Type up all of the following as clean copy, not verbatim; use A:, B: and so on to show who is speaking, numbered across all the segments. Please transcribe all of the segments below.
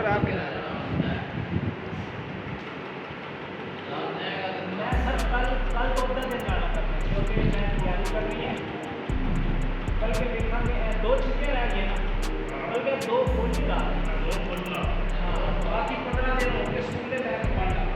A: Sir आप क्या
B: मैं सर कल तो उधर दिन जाना था क्योंकि मैं तैयारी करनी है। कल के पेपर में 2 छुट्टियाँ रह गई ना, कल के 2 फुल क्लास, हाँ बाकी 15 दिन हो गए स्कूल में जाकर पढ़ना।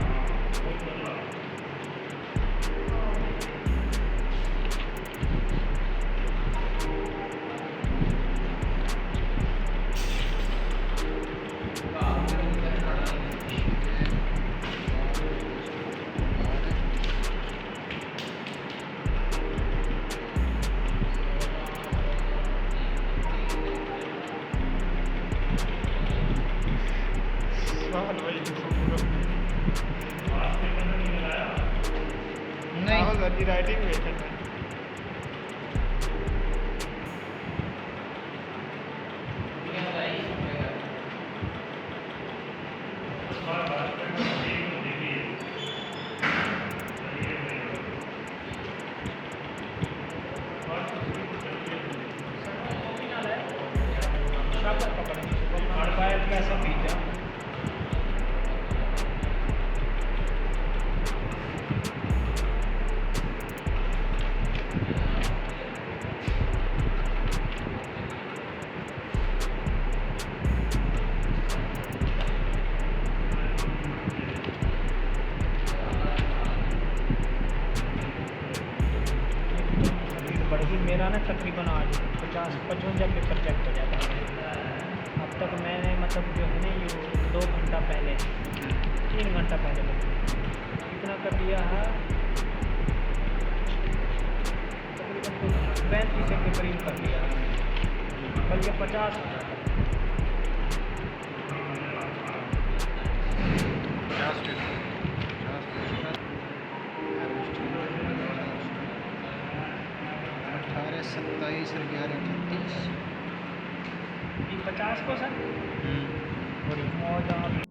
A: नहीं राइटिंग में
B: कैसा बीजा बढ़ी मेरा ना तकरीबन आज 50-55 पेपर चेक हो जाता है। अब तक मैंने मतलब जो है ना ये 2 घंटा पहले 3 घंटा पहले इतना कर दिया है, तकरीबन 35 के करीब कर दिया है, बल्कि 50
A: 27 और 11 38
B: 50 को सर बड़ी मौज आप